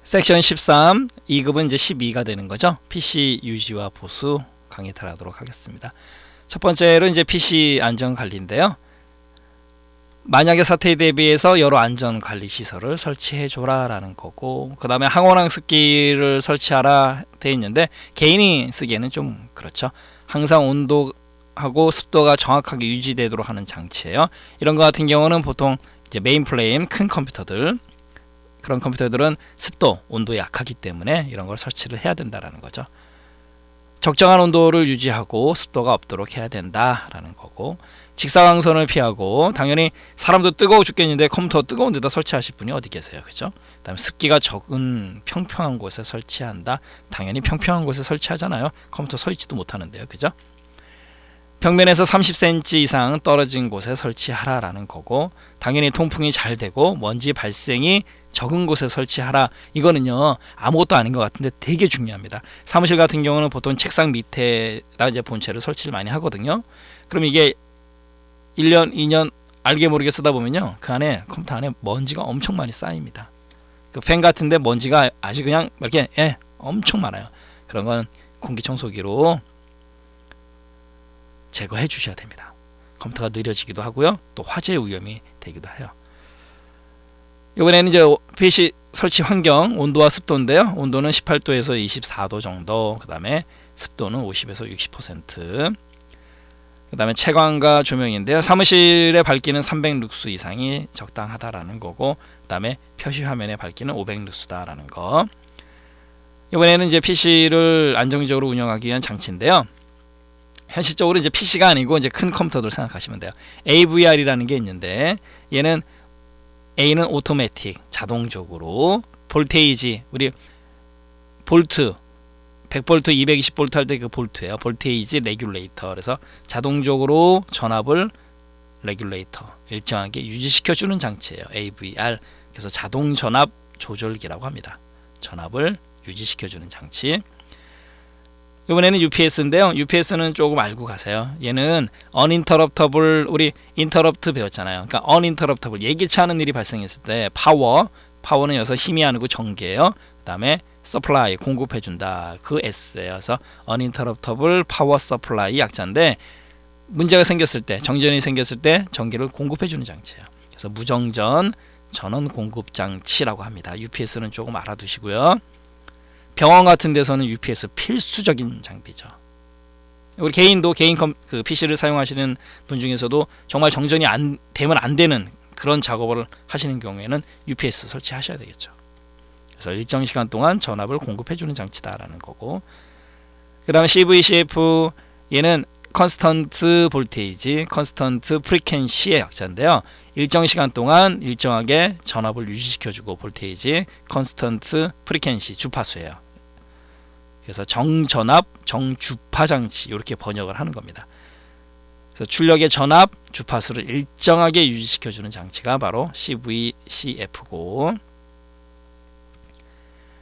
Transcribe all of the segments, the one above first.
섹션 13, 2급은 이제 12가 되는 거죠. PC 유지와 보수 강의를 하도록 하겠습니다. 첫 번째로 이제 PC 안전 관리인데요. 만약에 사태에 대비해서 여러 안전 관리 시설을 설치해 줘라라는 거고, 그 다음에 항온항습기를 설치하라 돼 있는데 개인이 쓰기에는 좀 그렇죠. 항상 온도하고 습도가 정확하게 유지되도록 하는 장치예요. 이런 거 같은 경우는 보통 이제 메인 프레임 큰 컴퓨터들, 그런 컴퓨터들은 습도, 온도에 약하기 때문에 이런 걸 설치를 해야 된다라는 거죠. 적정한 온도를 유지하고 습도가 없도록 해야 된다라는 거고, 직사광선을 피하고, 당연히 사람도 뜨거워 죽겠는데 컴퓨터 뜨거운 데다 설치하실 분이 어디 계세요, 그죠? 그다음에 습기가 적은 평평한 곳에 설치한다. 당연히 평평한 곳에 설치하잖아요. 컴퓨터 서 있지도 못하는데요, 그죠? 벽면에서 30cm 이상 떨어진 곳에 설치하라라는 거고, 당연히 통풍이 잘 되고 먼지 발생이 적은 곳에 설치하라. 이거는요 아무것도 아닌 것 같은데 되게 중요합니다. 사무실 같은 경우는 보통 책상 밑에다 이제 본체를 설치를 많이 하거든요. 그럼 이게 1년, 2년 알게 모르게 쓰다 보면요, 그 안에 컴퓨터 안에 먼지가 엄청 많이 쌓입니다. 그 팬 같은데 먼지가 아주 그냥 이렇게 엄청 많아요. 그런 건 공기청소기로 제거해 주셔야 됩니다. 컴퓨터가 느려지기도 하고요, 또 화재 위험이 되기도 해요. 이번에는 이제 PC 설치 환경 온도와 습도인데요. 온도는 18도에서 24도 정도, 그 다음에 습도는 50에서 60%, 그 다음에 채광과 조명인데요. 사무실의 밝기는 300룩스 이상이 적당하다라는 거고, 그 다음에 표시 화면의 밝기는 500룩스다라는 거. 이번에는 이제 PC를 안정적으로 운영하기 위한 장치인데요. 현실적으로 이제 PC가 아니고 이제 큰 컴퓨터들 생각하시면 돼요. AVR이라는 게 있는데, 얘는 A는 오토매틱, 자동적으로 볼테이지, 우리 볼트 100V, 220V 할 때 그 볼트예요. 볼테이지 레귤레이터. 그래서 자동적으로 전압을 레귤레이터 일정하게 유지시켜 주는 장치예요. AVR. 그래서 자동 전압 조절기라고 합니다. 전압을 유지시켜 주는 장치. 이번에는 UPS인데요. UPS는 조금 알고 가세요. 얘는 uninterruptible, 우리 interrupt 배웠잖아요. 그러니까 uninterruptible, 예기치 않은 일이 발생했을 때 파워는 여기서 힘이 아니고 전기예요. 그 다음에 supply, 공급해준다. 그 S예요. 그래서 uninterruptible power supply 약자인데, 문제가 생겼을 때, 정전이 생겼을 때 전기를 공급해주는 장치예요. 그래서 무정전 전원 공급 장치라고 합니다. UPS는 조금 알아두시고요. 병원 같은 데서는 UPS 필수적인 장비죠. 우리 개인도 개인 그 PC를 사용하시는 분 중에서도 정말 정전이 되면 안 되는 그런 작업을 하시는 경우에는 UPS 설치하셔야 되겠죠. 그래서 일정 시간 동안 전압을 공급해주는 장치다라는 거고, 그 다음에 CVCF, 얘는 컨스턴트 볼테이지, 컨스턴트 프리퀀시의 약자인데요. 일정 시간 동안 일정하게 전압을 유지시켜주고, 볼테이지, 컨스턴트 프리퀀시, 주파수예요. 그래서 정전압, 정주파 장치, 이렇게 번역을 하는 겁니다. 그래서 출력의 전압, 주파수를 일정하게 유지시켜주는 장치가 바로 CVCF고,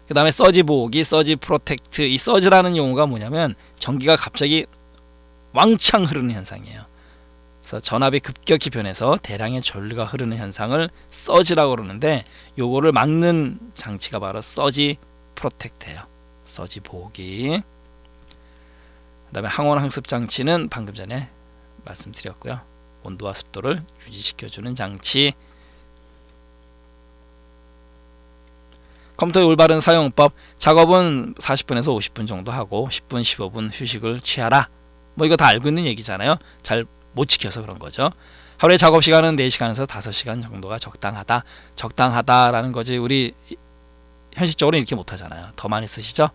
그 다음에 서지 보호기, 서지 프로텍트. 이 서지라는 용어가 뭐냐면 전기가 갑자기 왕창 흐르는 현상이에요. 그래서 전압이 급격히 변해서 대량의 전류가 흐르는 현상을 서지라고 그러는데, 요거를 막는 장치가 바로 서지 프로텍트예요. 서지 보호기. 그 다음에 항온 항습 장치는 방금 전에 말씀드렸고요. 온도와 습도를 유지시켜주는 장치. 컴퓨터의 올바른 사용법, 작업은 40분에서 50분 정도 하고 10분, 15분 휴식을 취하라. 뭐 이거 다 알고 있는 얘기잖아요. 잘 못 지켜서 그런 거죠. 하루에 작업 시간은 4시간에서 5시간 정도가 적당하다라는 거지. 우리 현실적으로 이렇게 못 하잖아요. 더 많이 쓰시죠?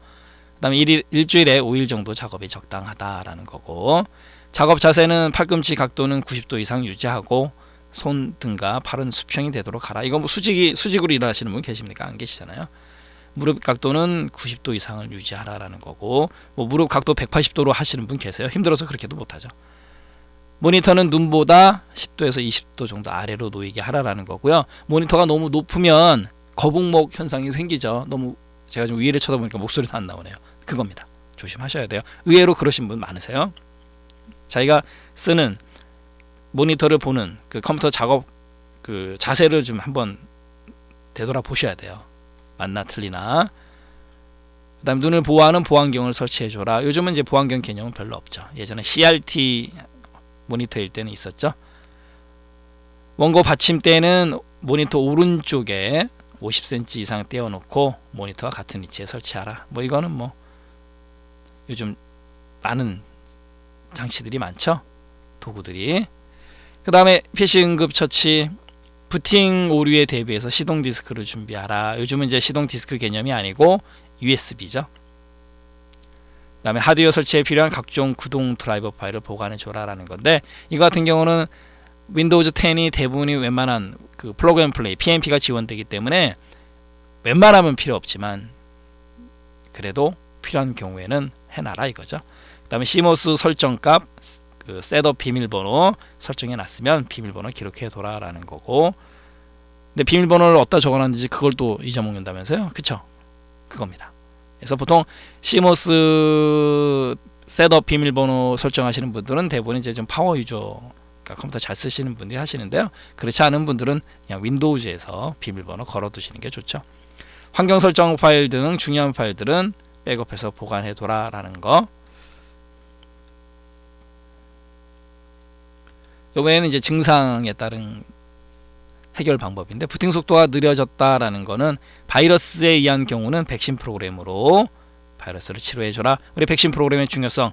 그 다음에 일주일에 5일 정도 작업이 적당하다라는 거고, 작업 자세는 팔꿈치 각도는 90도 이상 유지하고 손 등과 팔은 수평이 되도록 하라. 이거 뭐 수직으로 일하시는 분 계십니까? 안 계시잖아요. 무릎 각도는 90도 이상을 유지하라라는 거고, 뭐 무릎 각도 180도로 하시는 분 계세요. 힘들어서 그렇게도 못하죠. 모니터는 눈보다 10도에서 20도 정도 아래로 놓이게 하라라는 거고요. 모니터가 너무 높으면 거북목 현상이 생기죠. 너무 제가 좀 위를 쳐다보니까 목소리도 안 나오네요. 그겁니다. 조심하셔야 돼요. 의외로 그러신 분 많으세요. 자기가 쓰는 모니터를 보는 그 컴퓨터 작업 그 자세를 좀 한번 되돌아 보셔야 돼요. 맞나 틀리나. 그 다음 눈을 보호하는 보안경을 설치해줘라. 요즘은 이제 보안경 개념은 별로 없죠. 예전에 CRT 모니터일 때는 있었죠. 원고 받침대는 모니터 오른쪽에 50cm 이상 떼어놓고 모니터와 같은 위치에 설치하라. 뭐 이거는 뭐 요즘 많은 장치들이 많죠. 도구들이. 그 다음에 PC 응급 처치, 부팅 오류에 대비해서 시동 디스크를 준비하라. 요즘은 이제 시동 디스크 개념이 아니고 USB죠. 그 다음에 하드웨어 설치에 필요한 각종 구동 드라이버 파일을 보관해줘라 라는 건데, 이거 같은 경우는 윈도우즈 10이 대부분이 웬만한 그 플러그 앤 플레이 PNP가 지원되기 때문에 웬만하면 필요 없지만 그래도 필요한 경우에는 해놔라 이거죠. 그 다음에 CMOS 설정값, 그 셋업 비밀번호 설정해 놨으면 비밀번호 기록해둬라 라는 거고, 근데 비밀번호를 어디다 적어놨는지 그걸 또 잊어먹는다면서요. 그쵸? 그겁니다. 그래서 보통 CMOS 셋업 비밀번호 설정하시는 분들은 대부분 이제 좀 파워 유저, 그러니까 컴퓨터 잘 쓰시는 분들이 하시는데요. 그렇지 않은 분들은 그냥 윈도우즈에서 비밀번호 걸어두시는 게 좋죠. 환경 설정 파일 등 중요한 파일들은 백업해서 보관해둬라 라는 거. 이번에는 이제 증상에 따른 해결 방법인데, 부팅 속도가 느려졌다라는 거는 바이러스에 의한 경우는 백신 프로그램으로 바이러스를 치료해줘라. 우리 백신 프로그램의 중요성,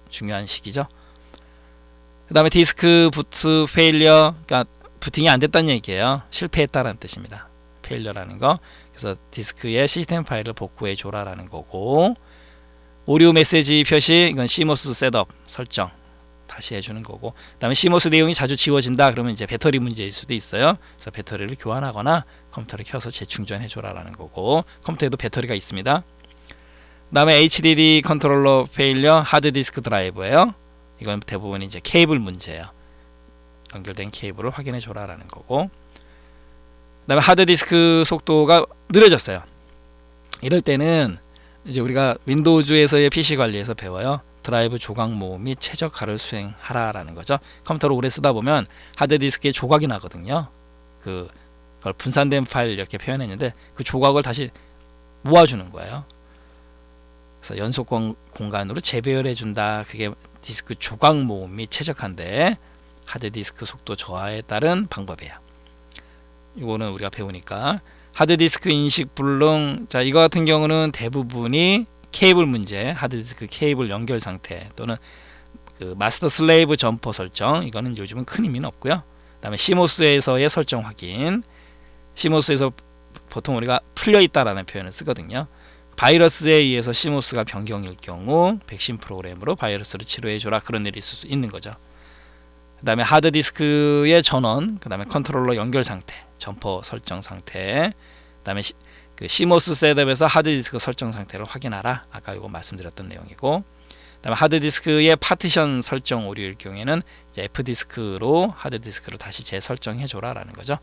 중요한 시기죠. 그 다음에 디스크 부트 페일리어, 그러니까 부팅이 안 됐다는 얘기예요. 실패했다라는 뜻입니다. 페일리어라는 거. 그래서 디스크에 시스템 파일을 복구해줘라 라는 거고, 오류 메시지 표시, 이건 CMOS 셋업 설정 다시 해주는 거고, 그 다음에 CMOS 내용이 자주 지워진다 그러면 이제 배터리 문제일 수도 있어요. 그래서 배터리를 교환하거나 컴퓨터를 켜서 재충전해줘라 라는 거고, 컴퓨터에도 배터리가 있습니다. 그 다음에 HDD 컨트롤러 페일리어, 하드디스크 드라이브예요. 이건 대부분 이제 케이블 문제예요. 연결된 케이블을 확인해줘라 라는 거고, 그 다음에 하드디스크 속도가 느려졌어요. 이럴 때는 이제 우리가 윈도우즈에서의 PC 관리에서 배워요. 드라이브 조각 모음 및 최적화를 수행하라 라는 거죠. 컴퓨터를 오래 쓰다 보면 하드디스크에 조각이 나거든요. 그걸 분산된 파일 이렇게 표현했는데 그 조각을 다시 모아주는 거예요. 그래서 연속 공간으로 재배열해 준다. 그게 디스크 조각 모음 및 최적화인데 하드디스크 속도 저하에 따른 방법이에요. 이거는 우리가 배우니까. 하드디스크 인식 불능, 자 이거 같은 경우는 대부분이 케이블 문제, 하드디스크 케이블 연결 상태 또는 그 마스터 슬레이브 점퍼 설정, 이거는 요즘은 큰 의미는 없고요. 그 다음에 CMOS에서의 설정 확인, CMOS에서 보통 우리가 풀려 있다라는 표현을 쓰거든요. 바이러스에 의해서 CMOS가 변경일 경우 백신 프로그램으로 바이러스를 치료해줘라, 그런 일이 있을 수 있는 거죠. 그 다음에 하드디스크의 전원, 그 다음에 컨트롤러 연결 상태, 점퍼 설정 상태, 그 다음에 그 CMOS 셋업에서 하드디스크 설정 상태를 확인하라. 아까 이거 말씀드렸던 내용이고, 그 다음에 하드디스크의 파티션 설정 오류일 경우에는 이제 F디스크로 하드디스크를 다시 재설정해줘라 라는 거죠.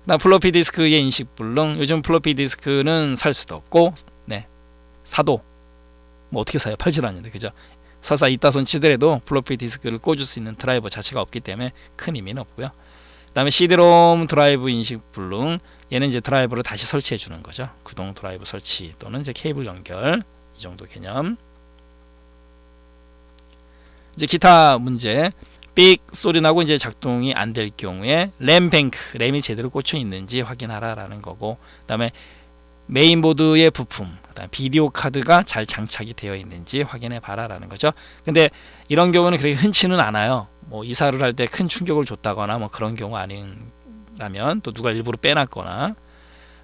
그 다음 플로피 디스크의 인식 불능, 요즘 플로피 디스크는 살 수도 없고, 네, 사도 뭐 어떻게 사요? 팔지도 않는데, 그죠? 설사 있다 손 치더라도 플로피 디스크를 꽂을 수 있는 드라이버 자체가 없기 때문에 큰 의미는 없고요. 그 다음에 CD롬 드라이브 인식 불능, 얘는 이제 드라이버를 다시 설치해 주는 거죠. 구동 드라이브 설치 또는 이제 케이블 연결, 이 정도 개념. 이제 기타 문제, 삑 소리 나고 이제 작동이 안 될 경우에 램 뱅크, 램이 제대로 꽂혀 있는지 확인하라 라는 거고, 그 다음에 메인보드의 부품, 그다음에 비디오 카드가 잘 장착이 되어 있는지 확인해 봐라 라는 거죠. 근데 이런 경우는 그렇게 흔치는 않아요. 뭐 이사를 할 때 큰 충격을 줬다거나 뭐 그런 경우 아니라면, 또 누가 일부러 빼놨거나.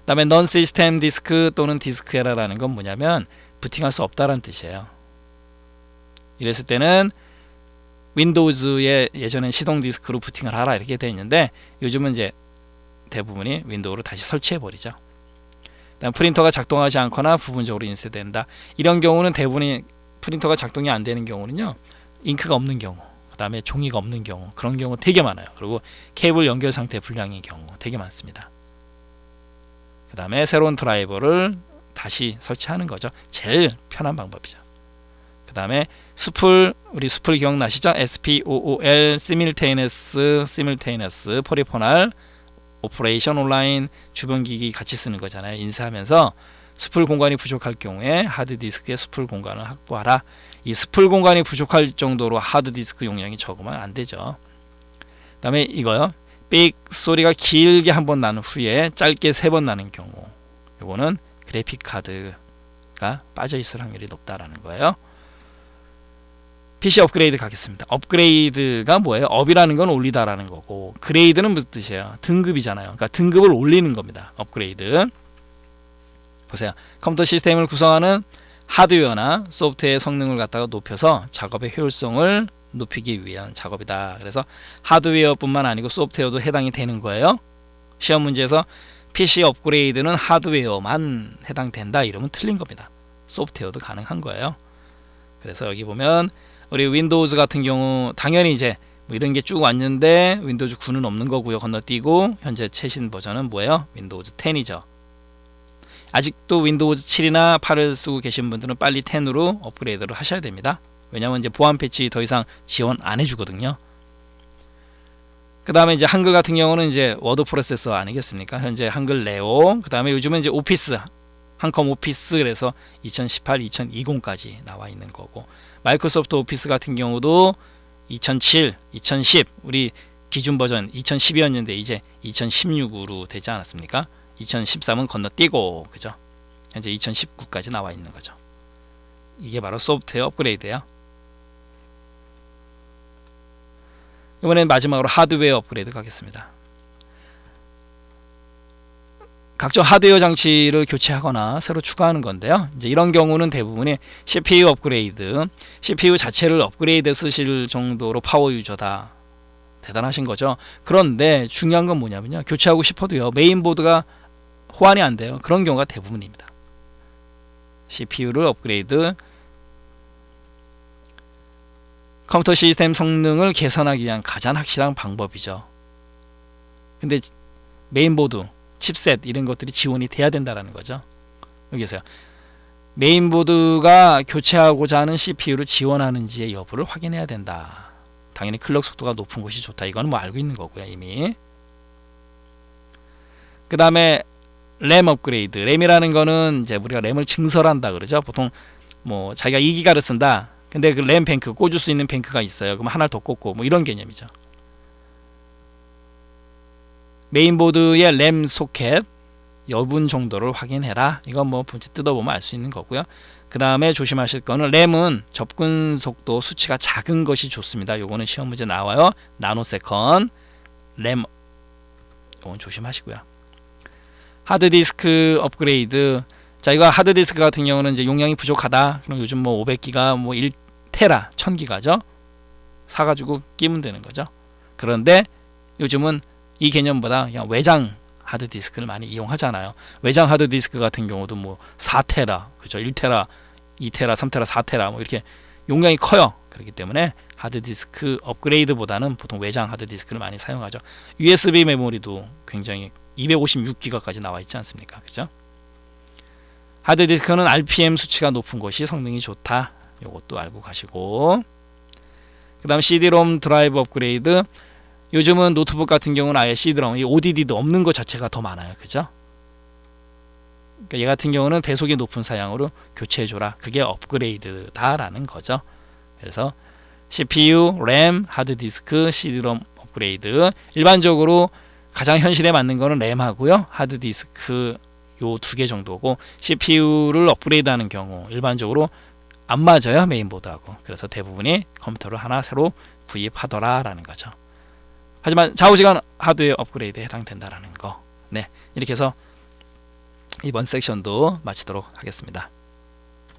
그다음에 넌 시스템 디스크 또는 디스크 에러라는 건 뭐냐면 부팅할 수 없다라는 뜻이에요. 이랬을 때는 윈도우즈에 예전엔 시동 디스크로 부팅을 하라 이렇게 되어 있는데, 요즘은 이제 대부분이 윈도우로 다시 설치해 버리죠. 그다음 프린터가 작동하지 않거나 부분적으로 인쇄된다. 이런 경우는 대부분이 프린터가 작동이 안 되는 경우는요, 잉크가 없는 경우, 그 다음에 종이가 없는 경우, 그런 경우 되게 많아요. 그리고 케이블 연결 상태 불량인 경우 되게 많습니다. 그 다음에 새로운 드라이버를 다시 설치하는 거죠. 제일 편한 방법이죠. 그 다음에 수풀, 우리 수풀 기억나시죠? SPOOL, 시밀테이너스, 포리포날 오퍼레이션 온라인 주변 기기 같이 쓰는 거잖아요. 인쇄하면서 스풀 공간이 부족할 경우에 하드디스크에 스풀 공간을 확보하라. 이 스풀 공간이 부족할 정도로 하드디스크 용량이 적으면 안 되죠. 그 다음에 이거요. 삑 소리가 길게 한 번 나는 후에 짧게 3번 나는 경우, 요거는 그래픽 카드가 빠져 있을 확률이 높다라는 거예요. PC 업그레이드 가겠습니다. 업그레이드가 뭐예요? 업이라는 건 올리다라는 거고, 그레이드는 무슨 뜻이에요? 등급이잖아요. 그러니까 등급을 올리는 겁니다. 업그레이드. 보세요. 컴퓨터 시스템을 구성하는 하드웨어나 소프트웨어의 성능을 갖다가 높여서 작업의 효율성을 높이기 위한 작업이다. 그래서 하드웨어뿐만 아니고 소프트웨어도 해당이 되는 거예요. 시험 문제에서 PC 업그레이드는 하드웨어만 해당된다 이러면 틀린 겁니다. 소프트웨어도 가능한 거예요. 그래서 여기 보면 우리 윈도우즈 같은 경우 당연히 이제 뭐 이런 게 쭉 왔는데 윈도우즈 9는 없는 거고요. 건너뛰고 현재 최신 버전은 뭐예요? 윈도우즈 10이죠. 아직도 윈도우즈 7이나 8을 쓰고 계신 분들은 빨리 10으로 업그레이드를 하셔야 됩니다. 왜냐하면 이제 보안 패치 더 이상 지원 안 해주거든요. 그 다음에 이제 한글 같은 경우는 이제 워드 프로세서 아니겠습니까? 현재 한글 네오. 그 다음에 요즘은 이제 오피스, 한컴 오피스, 그래서 2018, 2020까지 나와 있는 거고, 마이크로소프트 오피스 같은 경우도 2007, 2010 우리 기준 버전 2010이었는데 이제 2016으로 되지 않았습니까? 2013은 건너뛰고, 그죠? 현재 2019까지 나와 있는 거죠. 이게 바로 소프트웨어 업그레이드예요. 이번엔 마지막으로 하드웨어 업그레이드 가겠습니다. 각종 하드웨어 장치를 교체하거나 새로 추가하는 건데요. 이제 이런 경우는 대부분이 CPU 업그레이드, CPU 자체를 업그레이드 쓰실 정도로 파워 유저다. 대단하신 거죠. 그런데 중요한 건 뭐냐면요. 교체하고 싶어도요. 메인보드가 호환이 안 돼요. 그런 경우가 대부분입니다. CPU를 업그레이드, 컴퓨터 시스템 성능을 개선하기 위한 가장 확실한 방법이죠. 근데 메인보드, 칩셋 이런 것들이 지원이 돼야 된다는 거죠. 여기 보세요. 메인보드가 교체하고자 하는 CPU를 지원하는지의 여부를 확인해야 된다. 당연히 클럭 속도가 높은 것이 좋다. 이건 뭐 알고 있는 거고요. 이미. 그 다음에 램 업그레이드. 램이라는 거는 이제 우리가 램을 증설한다 그러죠. 보통 뭐 자기가 2기가를 쓴다. 근데 그 램 뱅크 꽂을 수 있는 뱅크가 있어요. 그럼 하나를 더 꽂고 뭐 이런 개념이죠. 메인보드의 램 소켓 여분 정도를 확인해라. 이건 뭐 본체 뜯어보면 알 수 있는 거고요. 그 다음에 조심하실 거는 램은 접근 속도 수치가 작은 것이 좋습니다. 요거는 시험 문제 나와요. 나노세컨 램, 요건 조심하시고요. 하드디스크 업그레이드. 자, 이거 하드디스크 같은 경우는 이제 용량이 부족하다. 그럼 요즘 뭐 500기가, 뭐 1테라, 1000기가죠. 사가지고 끼면 되는 거죠. 그런데 요즘은 이 개념보다 그냥 외장 하드디스크를 많이 이용하잖아요. 외장 하드디스크 같은 경우도 뭐 4테라, 그죠? 1테라, 2테라, 3테라, 4테라 뭐 이렇게 용량이 커요. 그렇기 때문에 하드디스크 업그레이드보다는 보통 외장 하드디스크를 많이 사용하죠. USB 메모리도 굉장히 256기가까지 나와 있지 않습니까? 그죠? 하드디스크는 RPM 수치가 높은 것이 성능이 좋다. 이것도 알고 가시고, 그 다음 CD-ROM 드라이브 업그레이드. 요즘은 노트북 같은 경우는 아예 CD-ROM, ODD도 없는 것 자체가 더 많아요. 그죠? 그러니까 얘 같은 경우는 배속이 높은 사양으로 교체해줘라. 그게 업그레이드다라는 거죠. 그래서 CPU, 램, 하드디스크, CD-ROM 업그레이드. 일반적으로 가장 현실에 맞는 거는 램하고요. 하드디스크 요 2개 정도고, CPU를 업그레이드하는 경우 일반적으로 안 맞아요. 메인보드하고. 그래서 대부분이 컴퓨터를 하나 새로 구입하더라라는 거죠. 하지만 좌우지간 하드웨어 업그레이드에 해당된다라는 거. 네, 이렇게 해서 이번 섹션도 마치도록 하겠습니다.